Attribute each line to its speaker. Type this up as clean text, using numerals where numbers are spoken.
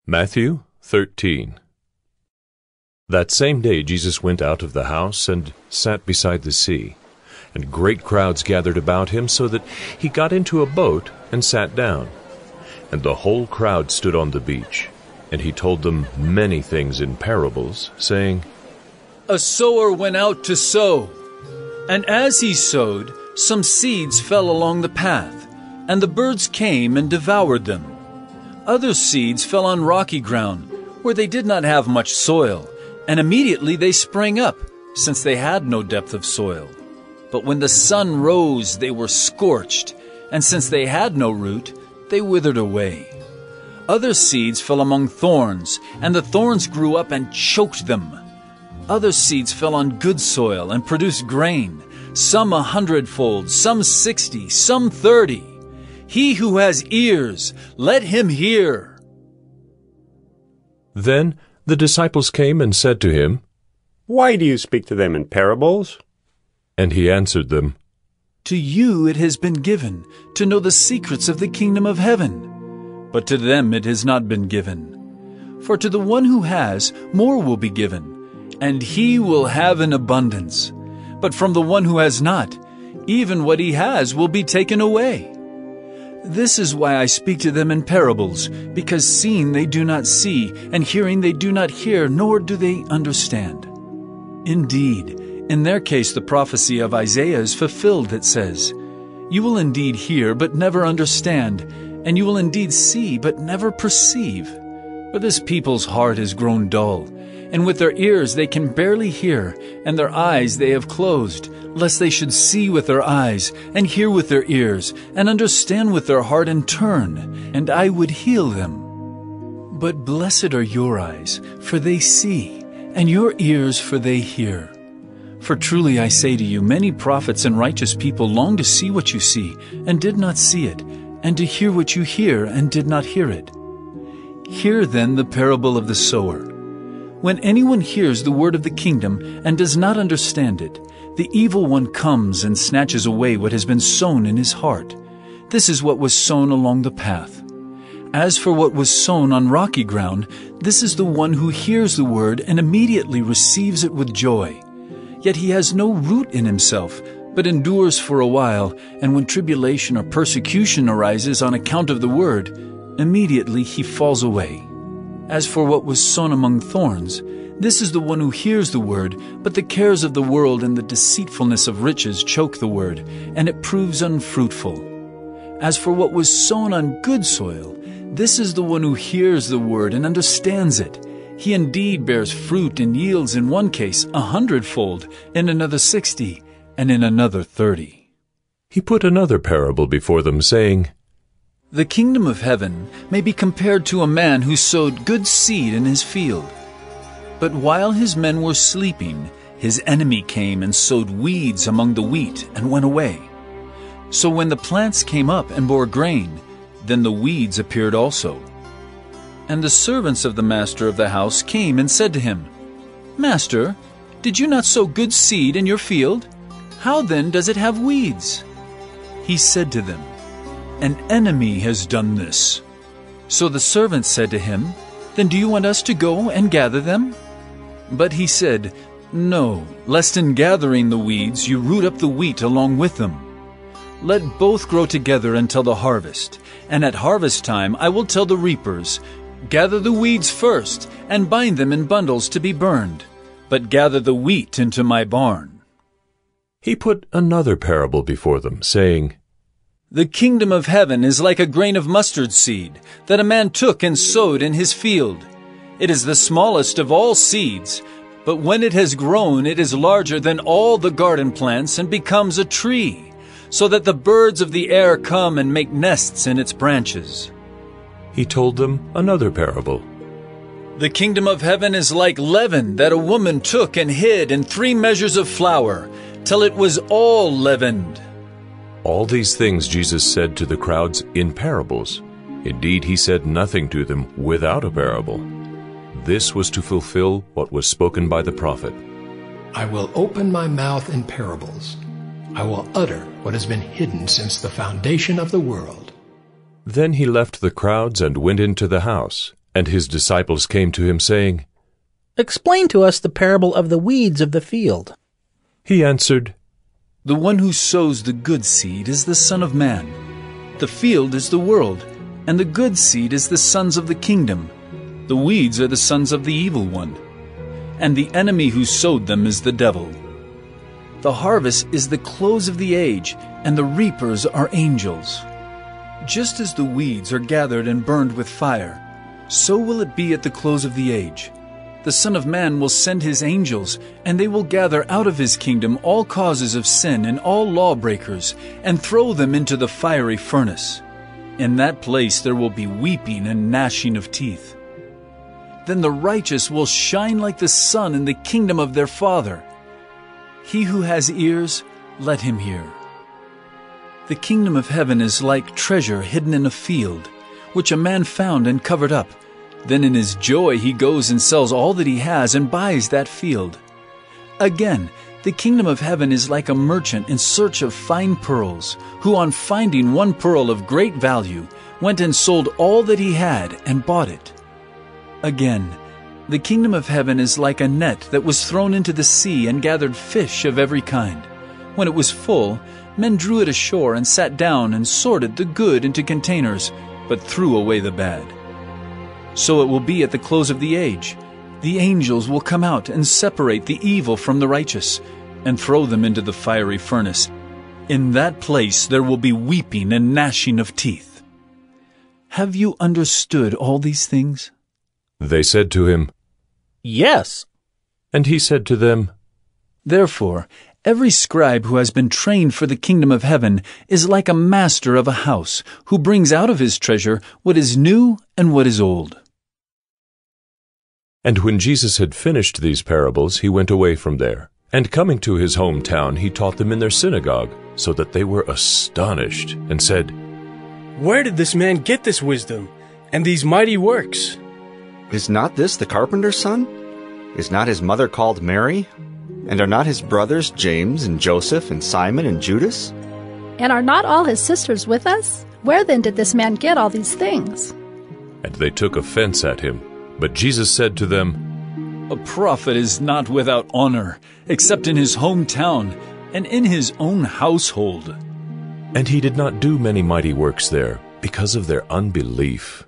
Speaker 1: Matthew 13. That same day Jesus went out of the house and sat beside the sea, and great crowds gathered about him, so that he got into a boat and sat down. And the whole crowd stood on the beach, and he told them many things in parables, saying,
Speaker 2: A sower went out to sow, and as he sowed, some seeds fell along the path, and the birds came and devoured them. Other seeds fell on rocky ground, where they did not have much soil, and immediately they sprang up, since they had no depth of soil. But when the sun rose, they were scorched, and since they had no root, they withered away. Other seeds fell among thorns, and the thorns grew up and choked them. Other seeds fell on good soil and produced grain, some 100-fold, some 60, some 30. He who has ears, let him hear.
Speaker 1: Then the disciples came and said to him,
Speaker 3: Why do you speak to them in parables?
Speaker 1: And he answered them,
Speaker 2: To you it has been given to know the secrets of the kingdom of heaven, but to them it has not been given. For to the one who has, more will be given, and he will have an abundance. But from the one who has not, even what he has will be taken away. This is why I speak to them in parables, because seeing they do not see, and hearing they do not hear, nor do they understand. Indeed, in their case the prophecy of Isaiah is fulfilled that says, You will indeed hear, but never understand, and you will indeed see, but never perceive. For this people's heart is grown dull, and with their ears they can barely hear, and their eyes they have closed, lest they should see with their eyes, and hear with their ears, and understand with their heart, and turn, and I would heal them. But blessed are your eyes, for they see, and your ears, for they hear. For truly I say to you, many prophets and righteous people long to see what you see, and did not see it, and to hear what you hear, and did not hear it. Hear then the parable of the sower. When anyone hears the word of the kingdom and does not understand it, the evil one comes and snatches away what has been sown in his heart. This is what was sown along the path. As for what was sown on rocky ground, this is the one who hears the word and immediately receives it with joy. Yet he has no root in himself, but endures for a while, and when tribulation or persecution arises on account of the word, immediately he falls away. As for what was sown among thorns, this is the one who hears the word, but the cares of the world and the deceitfulness of riches choke the word, and it proves unfruitful. As for what was sown on good soil, this is the one who hears the word and understands it. He indeed bears fruit and yields in one case 100-fold, in another 60, and in another 30.
Speaker 1: He put another parable before them, saying,
Speaker 2: The kingdom of heaven may be compared to a man who sowed good seed in his field. But while his men were sleeping, his enemy came and sowed weeds among the wheat and went away. So when the plants came up and bore grain, then the weeds appeared also. And the servants of the master of the house came and said to him, Master, did you not sow good seed in your field? How then does it have weeds? He said to them, An enemy has done this. So the servants said to him, Then do you want us to go and gather them? But he said, No, lest in gathering the weeds you root up the wheat along with them. Let both grow together until the harvest, and at harvest time I will tell the reapers, Gather the weeds first, and bind them in bundles to be burned, but gather the wheat into my barn.
Speaker 1: He put another parable before them, saying,
Speaker 2: The kingdom of heaven is like a grain of mustard seed that a man took and sowed in his field. It is the smallest of all seeds, but when it has grown, it is larger than all the garden plants and becomes a tree, so that the birds of the air come and make nests in its branches.
Speaker 1: He told them another parable.
Speaker 2: The kingdom of heaven is like leaven that a woman took and hid in 3 measures of flour, till it was all leavened.
Speaker 1: All these things Jesus said to the crowds in parables. Indeed, he said nothing to them without a parable. This was to fulfill what was spoken by the prophet.
Speaker 4: I will open my mouth in parables. I will utter what has been hidden since the foundation of the world.
Speaker 1: Then he left the crowds and went into the house, And his disciples came to him, saying,
Speaker 5: Explain to us the parable of the weeds of the field.
Speaker 1: He answered,
Speaker 2: The one who sows the good seed is the Son of Man. The field is the world, and the good seed is the sons of the kingdom. The weeds are the sons of the evil one, and the enemy who sowed them is the devil. The harvest is the close of the age, and the reapers are angels. Just as the weeds are gathered and burned with fire, so will it be at the close of the age. The Son of Man will send his angels, and they will gather out of his kingdom all causes of sin and all lawbreakers, and throw them into the fiery furnace. In that place there will be weeping and gnashing of teeth. Then the righteous will shine like the sun in the kingdom of their Father. He who has ears, let him hear. The kingdom of heaven is like treasure hidden in a field, which a man found and covered up. Then in his joy he goes and sells all that he has and buys that field. Again, the kingdom of heaven is like a merchant in search of fine pearls, who on finding one pearl of great value, went and sold all that he had and bought it. Again, the kingdom of heaven is like a net that was thrown into the sea and gathered fish of every kind. When it was full, men drew it ashore and sat down and sorted the good into containers, but threw away the bad. So it will be at the close of the age. The angels will come out and separate the evil from the righteous, and throw them into the fiery furnace. In that place there will be weeping and gnashing of teeth. Have you understood all these things?
Speaker 1: They said to him,
Speaker 5: Yes.
Speaker 1: And he said to them,
Speaker 2: Therefore, every scribe who has been trained for the kingdom of heaven is like a master of a house, who brings out of his treasure what is new and what is old.
Speaker 1: And when Jesus had finished these parables, he went away from there. And coming to his hometown, he taught them in their synagogue, so that they were astonished, and said,
Speaker 6: Where did this man get this wisdom and these mighty works?
Speaker 7: Is not this the carpenter's son? Is not his mother called Mary? And are not his brothers James and Joseph and Simon and Judas?
Speaker 8: And are not all his sisters with us? Where then did this man get all these things?
Speaker 1: And they took offense at him. But Jesus said to them,
Speaker 2: A prophet is not without honor, except in his hometown and in his own household.
Speaker 1: And he did not do many mighty works there, because of their unbelief.